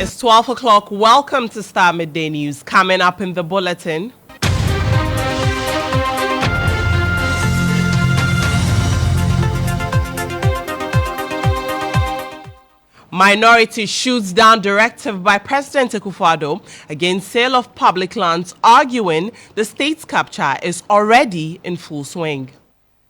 It's 12 o'clock. Welcome to Starr Midday News. Coming up in the bulletin. Minority shoots down directive by President Akufo-Addo against sale of public lands, arguing the state's capture is already in full swing.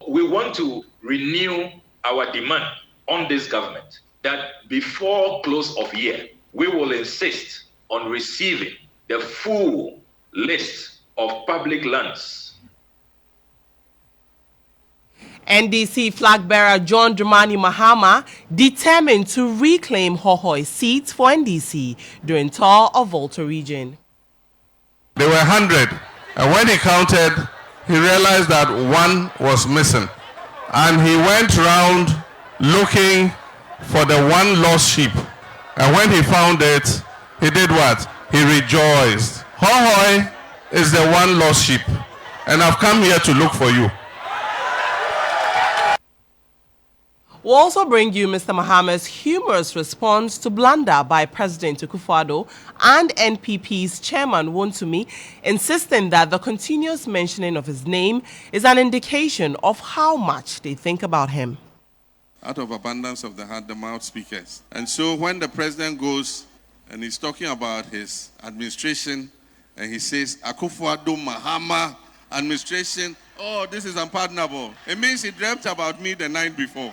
We want to renew our demand on this government that before close of year, we will insist on receiving the full list of public lands. NDC flag bearer John Dramani Mahama determined to reclaim Hohoi's seat for NDC during tour of Volta region. There were 100, and when he counted, he realized that one was missing. And he went round looking for the one lost sheep. And when he found it, he did what? He rejoiced. Hohoi is the one lost sheep, and I've come here to look for you. We'll also bring you Mr. Mahama's humorous response to blunder by President Akufo-Addo and NPP's chairman Wontumi, insisting that the continuous mentioning of his name is an indication of how much they think about him. Out of abundance of the heart, the mouth speaketh. And so when the president goes and he's talking about his administration and he says, Akufo-Addo Mahama administration, oh, this is unpardonable. It means he dreamt about me the night before.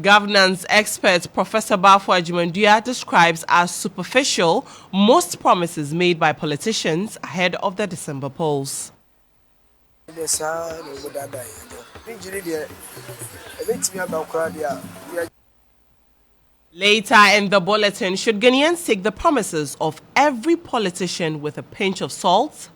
Governance expert Professor Bafo Ajimandua describes as superficial most promises made by politicians ahead of the December polls. Later in the bulletin, should Ghanaians take the promises of every politician with a pinch of salt?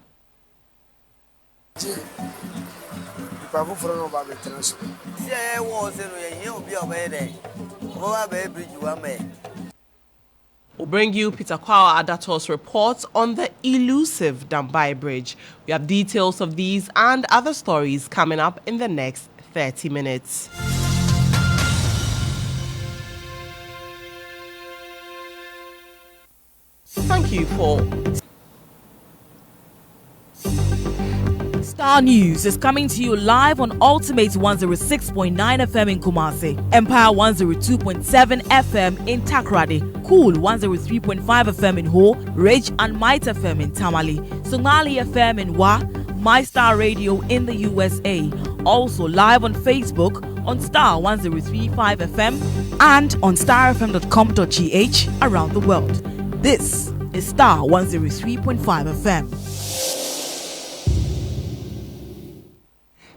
We'll bring you Peter Kwao Adato's report on the elusive Dambai Bridge. We have details of these and other stories coming up in the next 30 minutes. Thank you for... Starr News is coming to you live on Ultimate 106.9 FM in Kumasi, Empire 102.7 FM in Takrady, Cool 103.5 FM in Ho, Ridge and Might FM in Tamale, Somali FM in Wa, My Star Radio in the USA. Also live on Facebook on Starr 103.5 FM and on starfm.com.gh around the world. This is Starr 103.5 FM.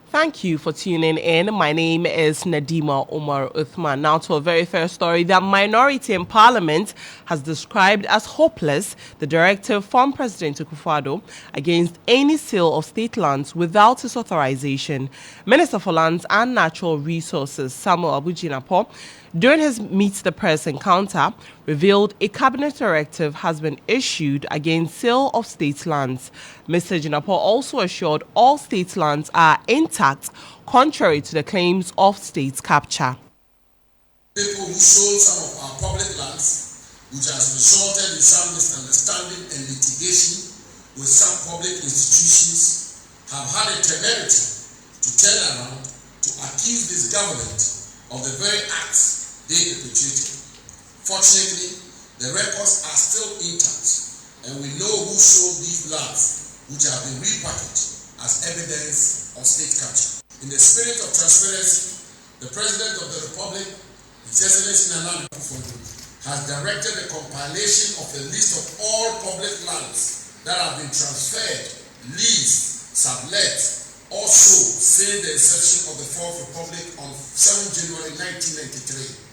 Thank you for tuning in. My name is Nadima Umar Uthman. Now to a very first story. The minority in Parliament has described as hopeless the directive from President Akufo-Addo against any sale of state lands without his authorization. Minister for Lands and Natural Resources Samuel Abu-Jinapor, during his Meet the Press encounter, revealed a cabinet directive has been issued against sale of state lands. Mr. Jinapor also assured all state lands are intact, contrary to the claims of state capture. People who sold some of our public lands, which has resulted in some misunderstanding and litigation with some public institutions, have had a temerity to turn around to accuse this government of the very acts they perpetrated. Fortunately, the records are still intact, and we know who sold these lands, which have been repackaged as evidence of state capture. In the spirit of transparency, the President of the Republic, His Excellency Nana Akufo-Addo, has directed the compilation of a list of all public lands that have been transferred, leased, sublet, or sold since the inception of the Fourth Republic on 7 January 1993.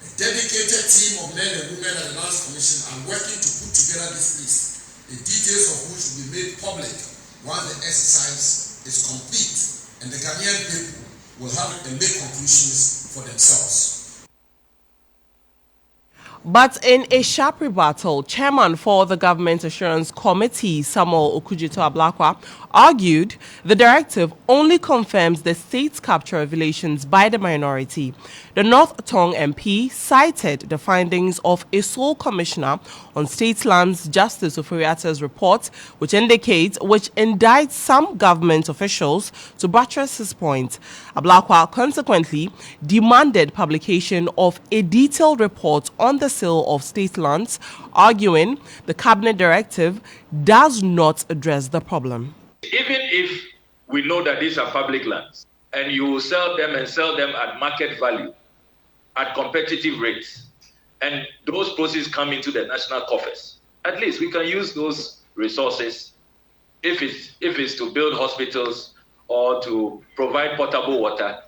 A dedicated team of men and women at the Lands Commission are working to put together this list, the details of which will be made public once the exercise is complete, and the Ghanaian people will have and make conclusions for themselves. But in a sharp rebuttal, Chairman for the Government Assurance Committee, Samuel Okudzeto-Ablakwa, argued the directive only confirms the state's capture revelations by the minority. The North Tongue MP cited the findings of a sole commissioner on state lands, Justice Oforiatta's report, which indicts some government officials to buttress his point. Ablakwa consequently demanded publication of a detailed report on the sale of state lands, arguing the cabinet directive does not address the problem. Even if we know that these are public lands and you sell them at market value, at competitive rates, and those proceeds come into the national coffers, at least we can use those resources if it's to build hospitals or to provide potable water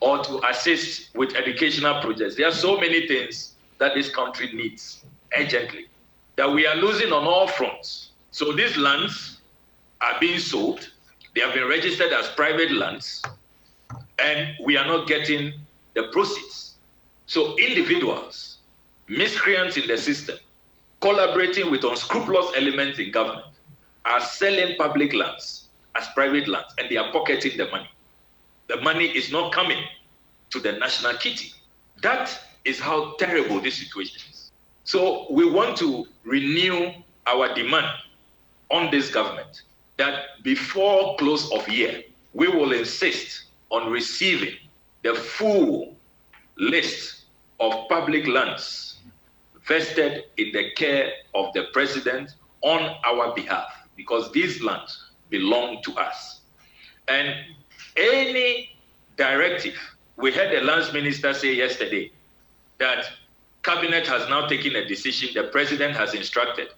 or to assist with educational projects. There are so many things that this country needs urgently that we are losing on all fronts. So these lands are being sold. They have been registered as private lands, and we are not getting the proceeds. So individuals, miscreants in the system, collaborating with unscrupulous elements in government, are selling public lands as private lands, and they are pocketing the money. The money is not coming to the national kitty. That is how terrible this situation is. So we want to renew our demand on this government that before close of year, we will insist on receiving the full list of public lands vested in the care of the president on our behalf, because these lands belong to us. And any directive, we heard the lands minister say yesterday that cabinet has now taken a decision, the president has instructed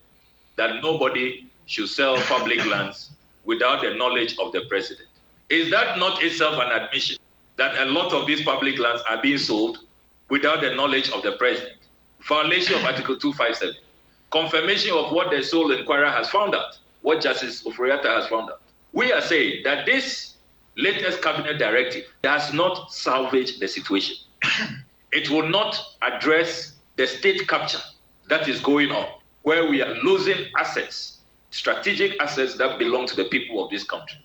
that nobody should sell public lands without the knowledge of the president. Is that not itself an admission that a lot of these public lands are being sold without the knowledge of the president? Violation of Article 257. Confirmation of what the sole inquirer has found out, what Justice Oforiatta has found out. We are saying that this latest cabinet directive does not salvage the situation. It will not address the state capture that is going on, where we are losing assets, strategic assets that belong to the people of this country.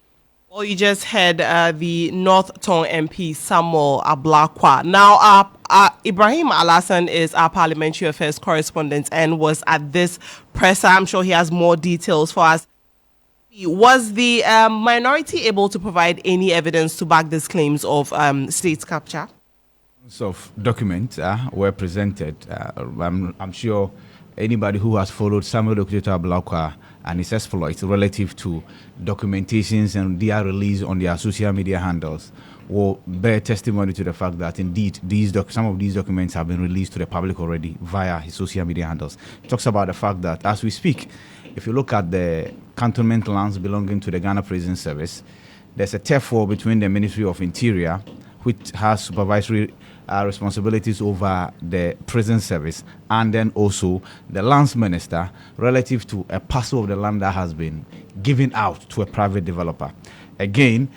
Well, you just heard the North Tongue MP Samuel Ablakwa. Now, Ibrahim Alassane is our parliamentary affairs correspondent and was at this presser. I'm sure he has more details for us. Was the minority able to provide any evidence to back these claims of state capture? Of documents were presented. I'm sure anybody who has followed Samuel Okudzeto-Ablakwa and his exploits relative to documentations and their release on their social media handles will bear testimony to the fact that indeed some of these documents have been released to the public already via his social media handles. It talks about the fact that as we speak, if you look at the cantonment lands belonging to the Ghana Prison Service, there's a turf war between the Ministry of Interior, which has supervisory responsibilities over the prison service, and then also the lands minister relative to a parcel of the land that has been given out to a private developer. Again,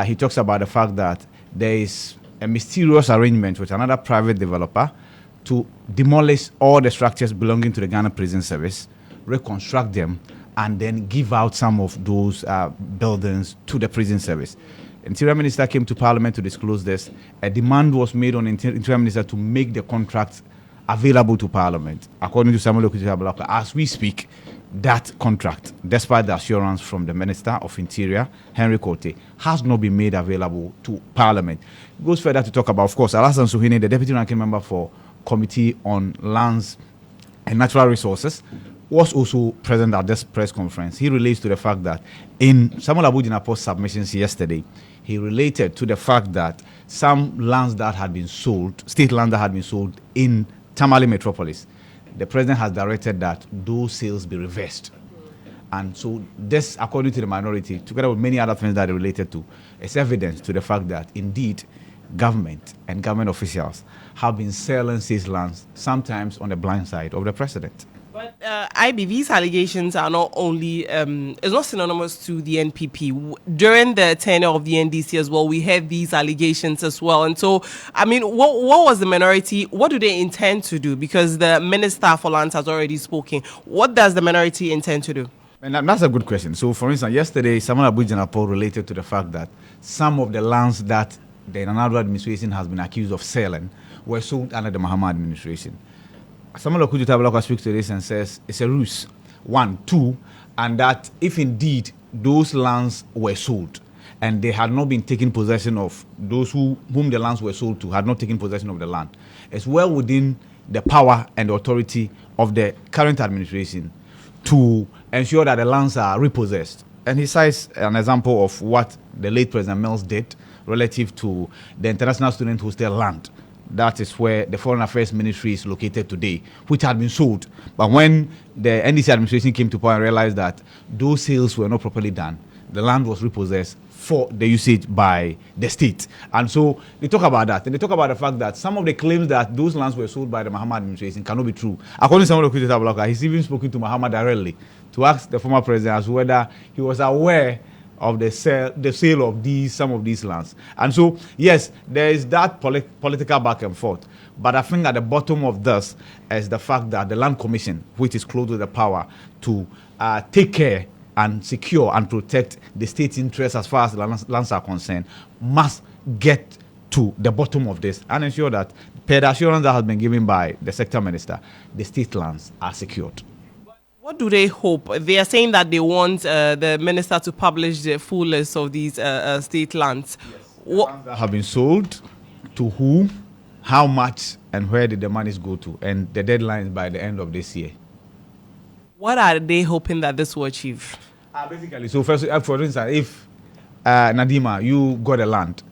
he talks about the fact that there is a mysterious arrangement with another private developer to demolish all the structures belonging to the Ghana Prison Service, reconstruct them, and then give out some of those buildings to the prison service. Interior Minister came to Parliament to disclose this. A demand was made on Interior Minister to make the contract available to Parliament. According to Samuel Okudzeto-Ablakwa, as we speak, that contract, despite the assurance from the Minister of Interior, Henry Kote, has not been made available to Parliament. It goes further to talk about, of course, Alassane Suhuyini, the Deputy Ranking Member for Committee on Lands and Natural Resources, was also present at this press conference. He relates to the fact that in Samuel Abu-Jinapur's submissions yesterday, he related to the fact that some lands that had been sold, state land that had been sold in Tamale Metropolis, the president has directed that those sales be reversed. And so this, according to the minority, together with many other things that are related to, is evidence to the fact that indeed government and government officials have been selling these lands, sometimes on the blind side of the president. But IB, these allegations are not only, it's not synonymous to the NPP. During the tenure of the NDC as well, we had these allegations as well. And so, I mean, what was the minority, what do they intend to do? Because the Minister for Lands has already spoken. What does the minority intend to do? And that's a good question. So, for instance, yesterday, Samuel Abujan report related to the fact that some of the lands that the Nana administration has been accused of selling were sold under the Mahama administration. Samuel Abujan speaks to this and says it's a ruse. 1, 2, and that if indeed those lands were sold and they had not been taken possession of, those whom the lands were sold to had not taken possession of the land, it's well within the power and authority of the current administration to ensure that the lands are repossessed. And he cites an example of what the late President Mills did relative to the International Student Hostel land. That is where the Foreign Affairs Ministry is located today, which had been sold. But when the NDC administration came to power and realized that those sales were not properly done, the land was repossessed for the usage by the state. And so they talk about that. And they talk about the fact that some of the claims that those lands were sold by the Mahama administration cannot be true. According to some of the Kuta, he's even spoken to Mahama directly to ask the former president as whether he was aware of the sale of some of these lands. And so, yes, there is that political back and forth. But I think at the bottom of this is the fact that the Land Commission, which is close to the power to take care and secure and protect the state's interests as far as the lands are concerned, must get to the bottom of this and ensure that, per the assurance that has been given by the sector minister, the state lands are secured. What do they hope? They are saying that they want the minister to publish the full list of these state lands. Yes. Lands that have been sold, to whom, how much, and where did the monies go to, and the deadline is by the end of this year. What are they hoping that this will achieve? Basically, so first, for instance, if Nadima, you got a land,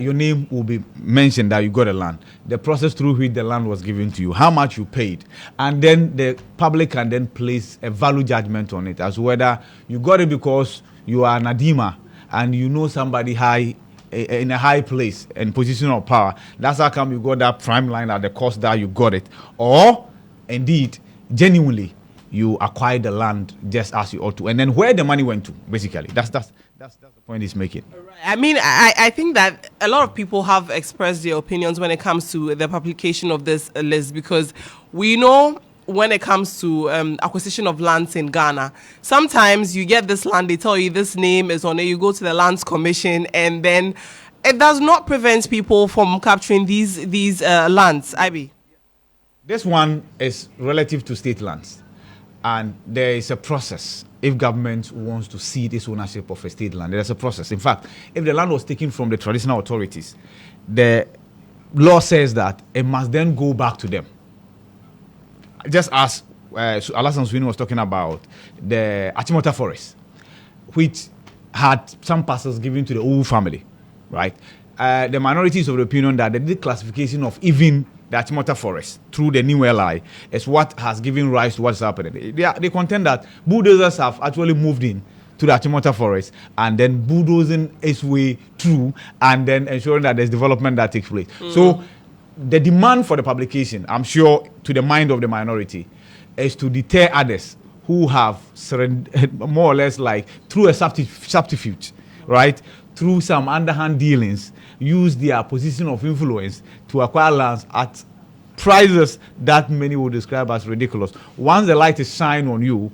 your name will be mentioned that you got a land, the process through which the land was given to you, how much you paid, and then the public can then place a value judgment on it as whether you got it because you are Nadima and you know somebody high in a high place and position of power. That's how come you got that prime line at the cost that you got it, or indeed genuinely you acquired the land just as you ought to, and then where the money went to. Basically, that's the point he's making. I mean, I think that a lot of people have expressed their opinions when it comes to the publication of this list, because we know when it comes to acquisition of lands in Ghana, sometimes you get this land, they tell you this name is on it, you go to the Lands Commission, and then it does not prevent people from capturing these lands. IB. This one is relative to state lands, and there is a process. If government wants to cede its ownership of a state land, there's a process. In fact, if the land was taken from the traditional authorities, the law says that it must then go back to them. Just as Alassane Sweeney was talking about the Achimota Forest, which had some parcels given to the Owu family, right? The minority is of the opinion that the declassification of even the Achimota Forest through the new LI is what has given rise to what's happening. They contend that bulldozers have actually moved in to the Achimota Forest and then bulldozing its way through and then ensuring that there's development that takes place. So the demand for the publication, I'm sure, to the mind of the minority, is to deter others who have more or less like through a subterfuge, right? Through some underhand dealings, use their position of influence to acquire lands at prices that many would describe as ridiculous. Once the light is shine on you,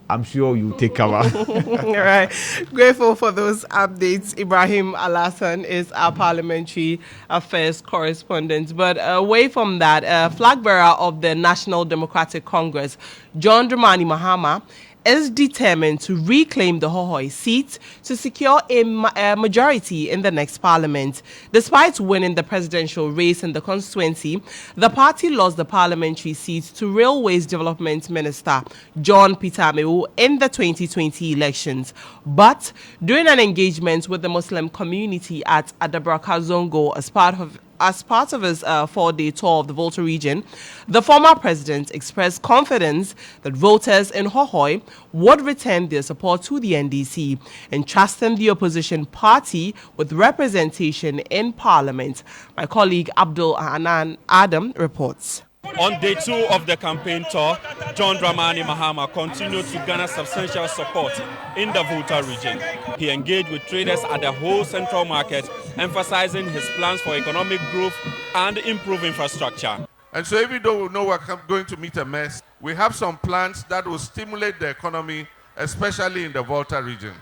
I'm sure you take cover. All right. Grateful for those updates. Ibrahim Alassane is our parliamentary affairs correspondent. But away from that, flag bearer of the National Democratic Congress, John Dramani Mahama, is determined to reclaim the Hohoi seat to secure a majority in the next parliament. Despite winning the presidential race in the constituency, the party lost the parliamentary seat to Railways Development Minister John Peter Amewu in the 2020 elections. But during an engagement with the Muslim community at Adabraka Zongo as part of his 4-day tour of the Volta region, the former president expressed confidence that voters in Hohoi would return their support to the NDC, entrusting the opposition party with representation in parliament. My colleague Abdul Anan Adam reports. On day 2 of the campaign tour, John Dramani Mahama continued to garner substantial support in the Volta region. He engaged with traders at the whole central market, emphasizing his plans for economic growth and improved infrastructure. And so even though we know we're going to meet a mess, we have some plans that will stimulate the economy, especially in the Volta region.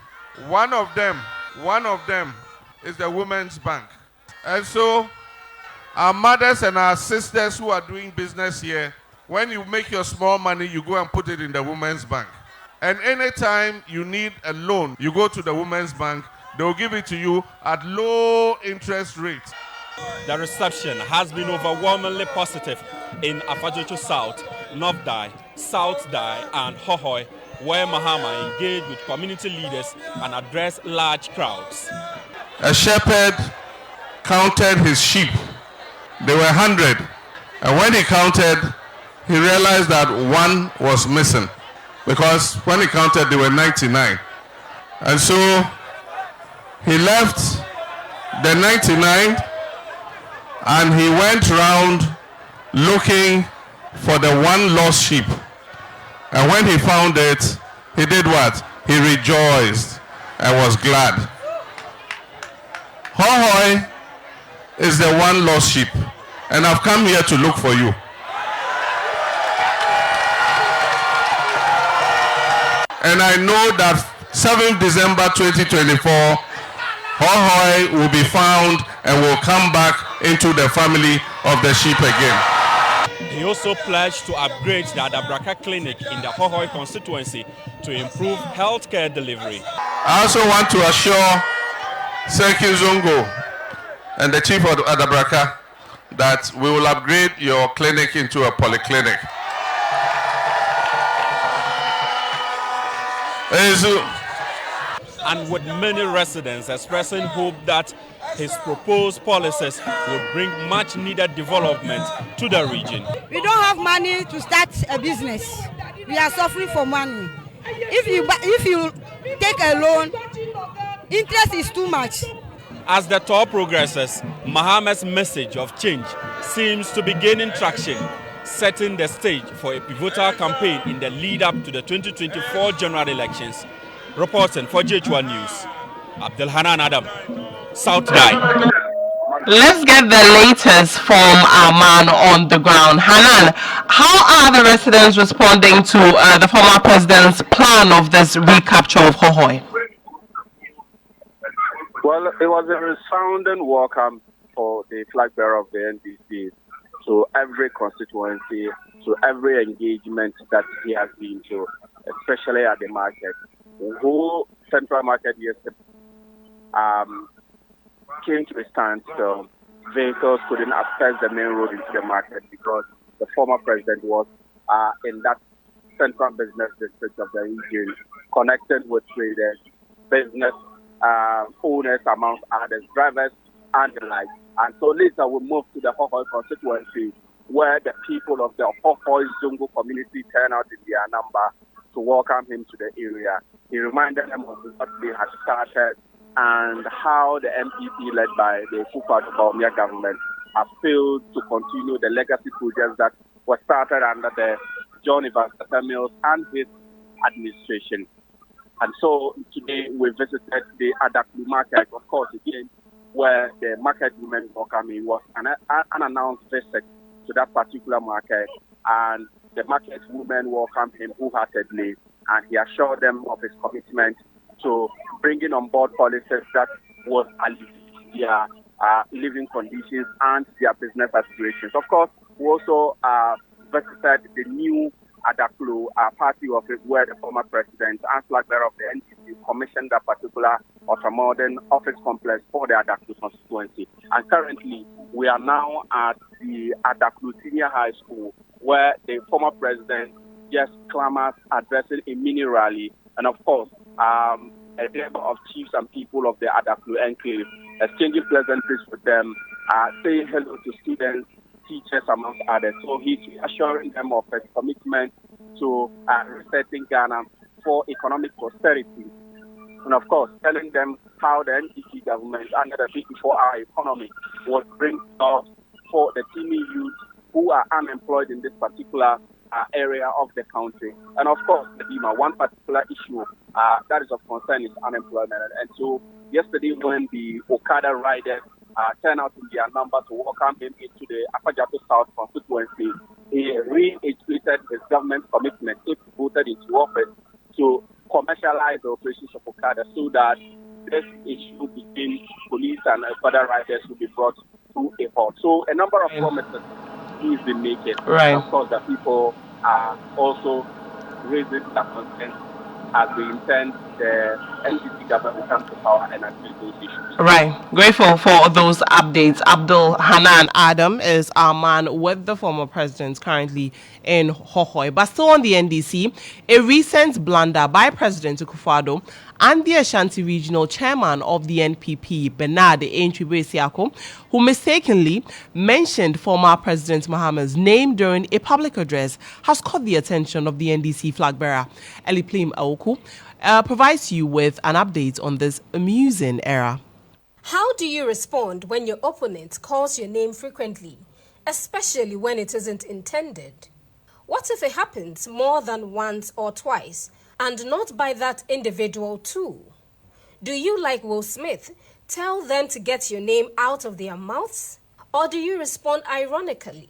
One of them is the Women's Bank. And so our mothers and our sisters who are doing business here, when you make your small money, you go and put it in the Women's Bank. And anytime you need a loan, you go to the Women's Bank, they'll give it to you at low interest rates. The reception has been overwhelmingly positive in Afajocho South, North Dai, South Dai, and Hohoi, where Mahama engaged with community leaders and addressed large crowds. A shepherd counted his sheep. There were 100. And when he counted, he realized that one was missing. Because when he counted, there were 99. And so he left the 99 and he went round looking for the one lost sheep. And when he found it, he did what? He rejoiced and was glad. Hohoi is the one lost sheep, and I've come here to look for you. And I know that 7th December 2024, Hohoi will be found and will come back into the family of the sheep again. He also pledged to upgrade the Adabraka clinic in the Hohoi constituency to improve healthcare delivery. I also want to assure Serki Zongo and the chief of Adabraka that we will upgrade your clinic into a polyclinic. And with many residents expressing hope that his proposed policies would bring much needed development to the region. We don't have money to start a business. We are suffering for money. If you take a loan, interest is too much. As the tour progresses, Mahama's message of change seems to be gaining traction, setting the stage for a pivotal campaign in the lead up to the 2024 general elections. Reporting for JH1 News, Abdul Hanan Adam, South Dai. Let's get the latest from our man on the ground. Hanan, how are the residents responding to the former president's plan of this recapture of Hohoi? Well, it was a resounding welcome for the flag bearer of the NDC to every constituency, to every engagement that he has been to, especially at the market. The whole central market yesterday came to a standstill. Vehicles couldn't access the main road into the market because the former president was in that central business district of the region, connected with traders, business owners, amongst others, drivers, and the like. And so later we moved to the Hohoi constituency, where the people of the Hohoi Zungu community turned out in their number to welcome him to the area. He reminded them of what they had started and how the MPP led by the Kufuor government have failed to continue the legacy projects that were started under the John Evans Mills and his administration. And so today we visited the Adaklu market, of course, again, where the market women welcoming was an unannounced visit to that particular market, and the market women welcomed him wholeheartedly, and he assured them of his commitment to bringing on board policies that would alleviate their living conditions and their business aspirations. Of course, we also visited the new Adaklu party office, where the former president and flag bearer of the NDC commissioned that particular ultra-modern office complex for the Adaklu constituency. And currently, we are now at the Adaklu Senior High School, where the former president just clamors addressing a mini rally, and of course, a number of chiefs and people of the Adaklu enclave exchanging pleasantries with them, saying hello to students, teachers, amongst others. So he's assuring them of his commitment to resetting Ghana for economic prosperity. And of course, telling them how the NDC government under the 54-hour economy would bring jobs for the teeming youth who are unemployed in this particular area of the country. And of course, Nadima, one particular issue that is of concern is unemployment. And so yesterday when the Okada riders turned out in their number to welcome him into the Apajato South constituency, he reiterated his government's commitment, if voted into office, to commercialize the operations of Okada so that this issue between police and further riders will be brought to a halt. So a number of promises he's been making. Right. And of course, the people are also raising their concerns as we intend the NDC government to come to power and address those issues. Right. Grateful for those updates. Abdul Hanan Adam is our man with the former president currently in Hohoi. But still on the NDC, a recent blunder by President Akufo-Addo and the Ashanti Regional Chairman of the NPP, Bernard Entwi-Besiako, who mistakenly mentioned former President Mahama's name during a public address, has caught the attention of the NDC flag bearer, Eliplim Aoku, provides you with an update on this amusing era. How do you respond when your opponent calls your name frequently, especially when it isn't intended? What if it happens more than once or twice, and not by that individual too? Do you, like Will Smith, tell them to get your name out of their mouths? Or do you respond ironically?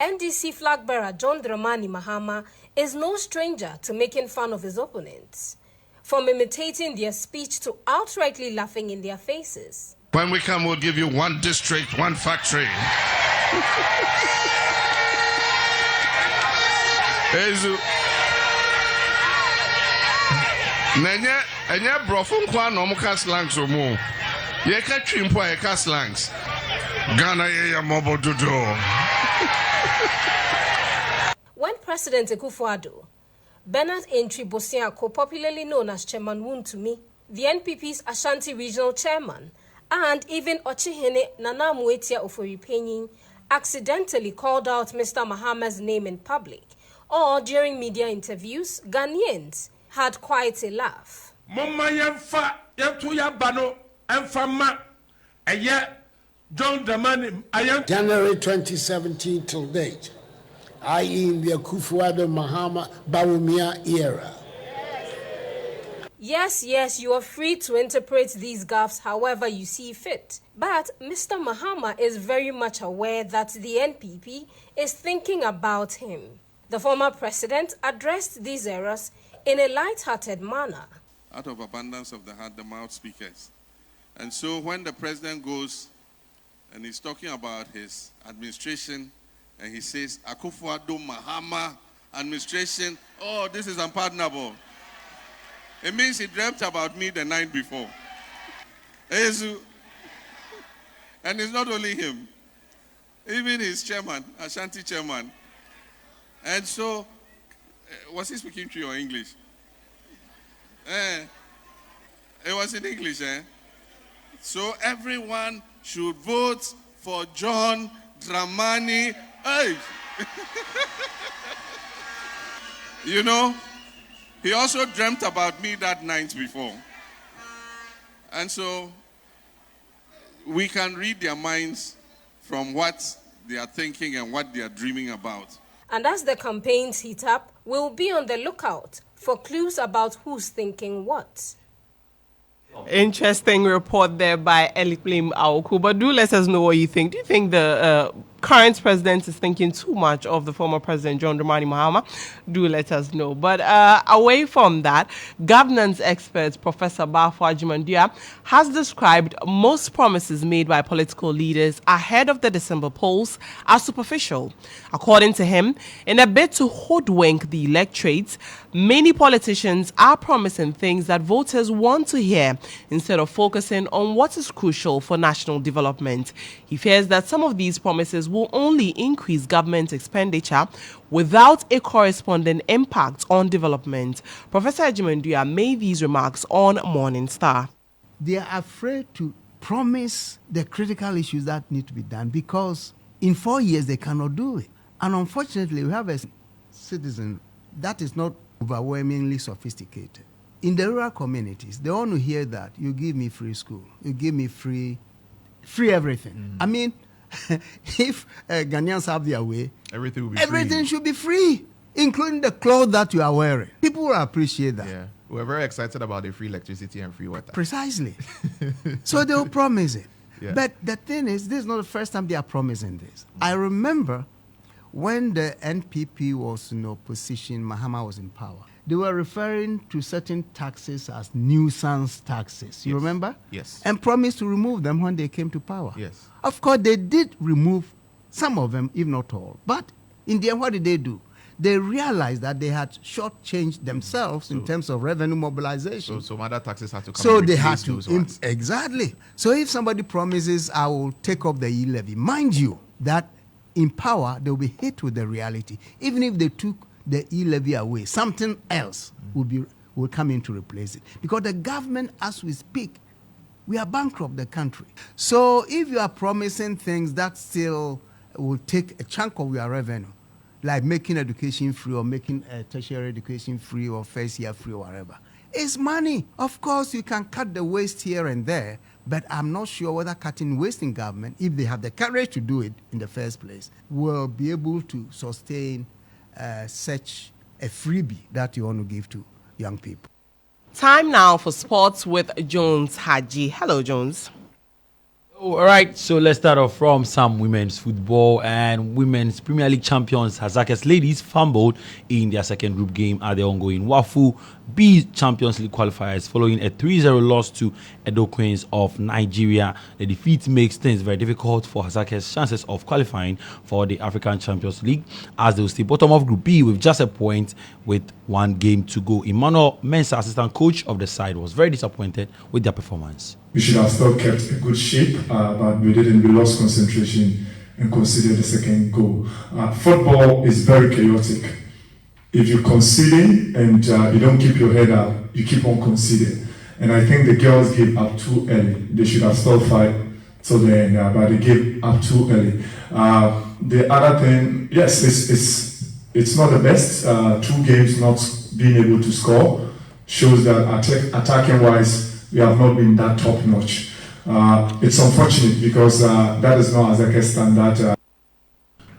NDC flag bearer John Dramani Mahama is no stranger to making fun of his opponents, from imitating their speech to outrightly laughing in their faces. When we come, we'll give you one district, one factory. Ezu. Enye brofun kwa no muka slangs omo. Ye ka twimpo ye ka slangs. Ghana ye ya mobo dodo. When President Akufo-Addo, Bernard Entwi-Besiako, popularly known as Chairman Wontumi, the NPP's Ashanti Regional Chairman, and even Ochihene Nana Muetia Oforipenyin accidentally called out Mr. Mahama's name in public, or during media interviews, Ghanaians had quite a laugh. January 2017 till date, i.e. in the Akufo-Addo Mahama Bawumia era. Yes, you are free to interpret these gaffes however you see fit. But Mr. Mahama is very much aware that the NPP is thinking about him. The former president addressed these errors in a light-hearted manner. Out of abundance of the heart, the mouth speaketh. And so when the president goes and he's talking about his administration, and he says, Akufo-Addo Mahama administration, oh, this is unpardonable. It means he dreamt about me the night before. And it's not only him, even his chairman, Ashanti chairman. And so, was he speaking to you in English? It was in English, eh? So everyone should vote for John Dramani. Hey! You know, he also dreamt about me that night before. And so we can read their minds from what they are thinking and what they are dreaming about. And as the campaigns heat up, we'll be on the lookout for clues about who's thinking what. Interesting report there by Eliplim Aoku. But do let us know what you think. Do you think the current president is thinking too much of the former president, John Dramani Mahama? Do let us know. But away from that, governance expert Professor Bafo Ajimandua has described most promises made by political leaders ahead of the December polls as superficial. According to him, in a bid to hoodwink the electorate, many politicians are promising things that voters want to hear instead of focusing on what is crucial for national development. He fears that some of these promises will only increase government expenditure without a corresponding impact on development. Professor Ajimandua made these remarks on Morning Star. They are afraid to promise the critical issues that need to be done because in 4 years they cannot do it. And unfortunately, we have a citizen that is not overwhelmingly sophisticated. In the rural communities, they want to hear that you give me free school, you give me free everything. I mean, if Ghanaians have their way, everything will be everything free. should be free, including the clothes that you are wearing. People will appreciate that. Yeah, we're very excited about the free electricity and free water. Precisely. So they'll promise it. Yeah. But the thing is, this is not the first time they are promising this. I remember when the NPP was in opposition, Mahama was in power. They were referring to certain taxes as nuisance taxes. You remember? Yes. And promised to remove them when they came to power. Yes. Of course, they did remove some of them, if not all. But in the end, what did they do? They realized that they had shortchanged themselves in terms of revenue mobilization. So some other taxes had to come. So and they had replace to. those ones. Exactly. So if somebody promises, I will take up the e-levy, mind you that in power, they'll be hit with the reality. Even if they took the e-levy away, something else will come in to replace it. Because the government, as we speak, we are bankrupt, the country. So if you are promising things that still will take a chunk of your revenue, like making education free or making tertiary education free or first year free or whatever, it's money. Of course, you can cut the waste here and there, but I'm not sure whether cutting waste in government, if they have the courage to do it in the first place, will be able to sustain such a freebie that you want to give to young people. Time now for sports with Jones Haji. Hello, Jones. All right, so let's start off from some women's football. And women's Premier League champions Hazakes ladies fumbled in their second group game at the ongoing WAFU B Champions League qualifiers following a 3-0 loss to Edo Queens of Nigeria. The defeat makes things very difficult for Hazakes' chances of qualifying for the African Champions League, as they will stay bottom of Group B with just a point with one game to go. Emmanuel Mensah, assistant coach of the side, was very disappointed with their performance. We should have still kept a good shape, but we didn't. We lost concentration and conceded the second goal. Football is very chaotic. If you're conceding and you don't keep your head up, you keep on conceding. And I think the girls gave up too early. They should have still fight till the end, but they gave up too early. The other thing, yes, it's not the best. 2 games not being able to score shows that attacking-wise, we have not been that top-notch. It's unfortunate because that is not Hazakes standard.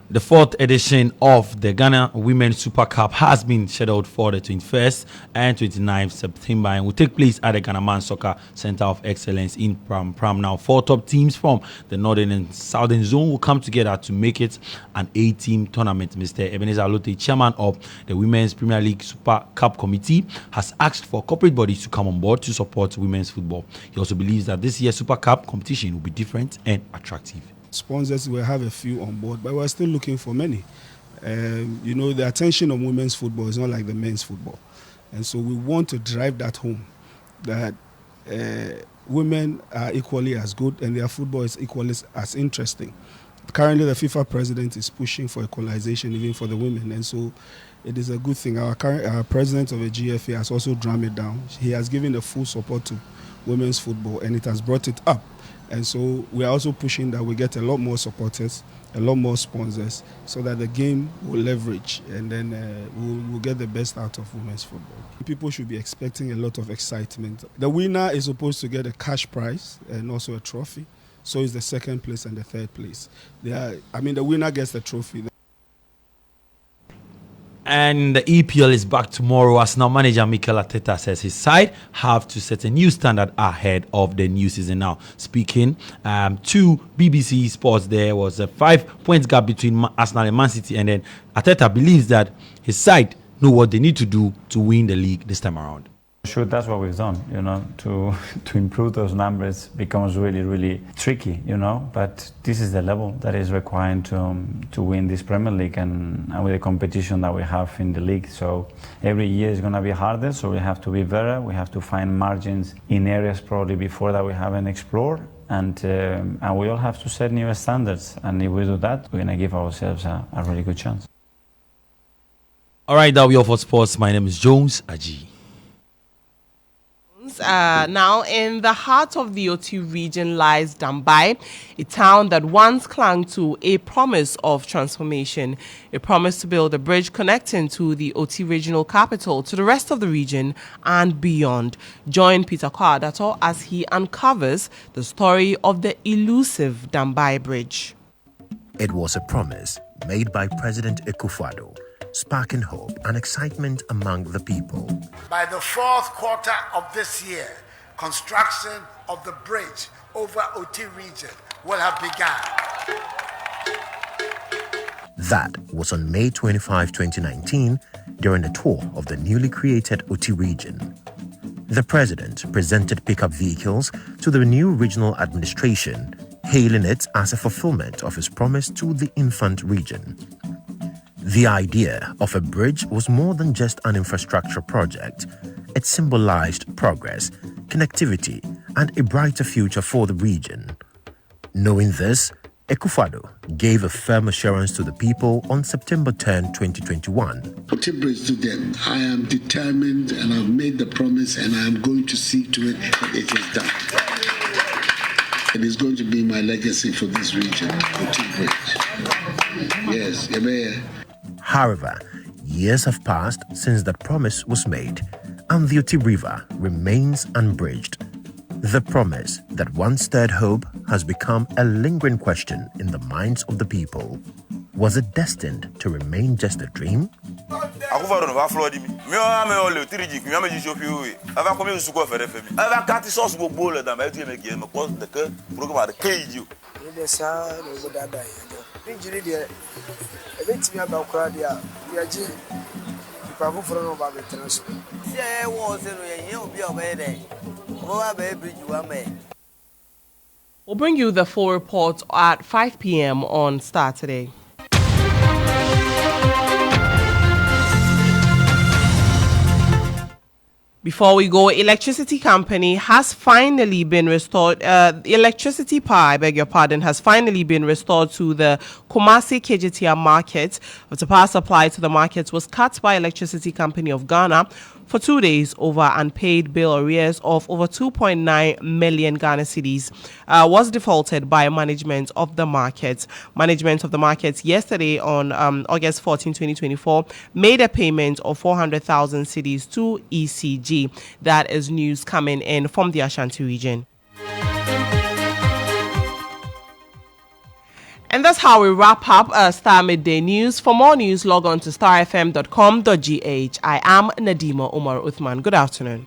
The 4th edition of the Ghana Women's Super Cup has been scheduled for the 21st and 29th September and will take place at the Ghana Man Soccer Center of Excellence in Pram. Now, 4 top teams from the Northern and Southern Zone will come together to make it an 8-team tournament. Mr. Ebenezer Lote, chairman of the Women's Premier League Super Cup Committee, has asked for corporate bodies to come on board to support women's football. He also believes that this year's Super Cup competition will be different and attractive. Sponsors will have a few on board, but we're still looking for many. The attention of women's football is not like the men's football. And so we want to drive that home, that women are equally as good and their football is equally as interesting. Currently, the FIFA president is pushing for equalization even for the women, and so it is a good thing. Our president of the GFA has also drummed it down. He has given the full support to women's football, and it has brought it up. And so we are also pushing that we get a lot more supporters, a lot more sponsors, so that the game will leverage and then we'll get the best out of women's football. People should be expecting a lot of excitement. The winner is supposed to get a cash prize and also a trophy. So is the second place and the third place. The winner gets the trophy. And the EPL is back tomorrow as now manager Mikel Arteta says his side have to set a new standard ahead of the new season. Now, speaking to BBC Sports, there was a 5-point gap between Arsenal and Man City, and then Arteta believes that his side know what they need to do to win the league this time around. Sure, that's what we've done, to improve those numbers becomes really, really tricky, but this is the level that is required to win this Premier League and with the competition that we have in the league. So every year is going to be harder, so we have to be better. We have to find margins in areas probably before that we haven't explored, and we all have to set new standards, and if we do that, we're going to give ourselves a really good chance. All right, that we all for sports. My name is Jones Aji. Now, in the heart of the OT region lies Dambai, a town that once clung to a promise of transformation, a promise to build a bridge connecting to the OT regional capital to the rest of the region and beyond. Join Peter Kwadato as he uncovers the story of the elusive Dambai Bridge. It was a promise made by President Akufo-Addo, sparking hope and excitement among the people. By the fourth quarter of this year, construction of the bridge over OT region will have begun. That was on May 25, 2019, during a tour of the newly created OT region. The president presented pickup vehicles to the new regional administration, hailing it as a fulfillment of his promise to the infant region. The idea of a bridge was more than just an infrastructure project. It symbolized progress, connectivity, and a brighter future for the region. Knowing this, Akufo-Addo gave a firm assurance to the people on September 10, 2021. Put a bridge to them. I am determined and I've made the promise and I am going to see to it that it is done. It is going to be my legacy for this region, Put a bridge. Yes, However, years have passed since that promise was made, and the Oti River remains unbridged. The promise that once stirred hope has become a lingering question in the minds of the people. Was it destined to remain just a dream? We'll bring you the full report at 5 p.m. on Starr today. Before we go, electricity company has finally been restored. Electricity power, I beg your pardon, has finally been restored to the Kumasi KJTR market. The power supply to the market was cut by Electricity Company of Ghana for 2 days over unpaid bill arrears of over 2.9 million Ghana cedis was defaulted by management of the market. Management of the market yesterday on August 14, 2024 made a payment of 400,000 cedis to ECG. That is news coming in from the Ashanti region. And that's how we wrap up Starr Midday News. For more news, log on to starfm.com.gh. I am Nadima Umar Uthman. Good afternoon.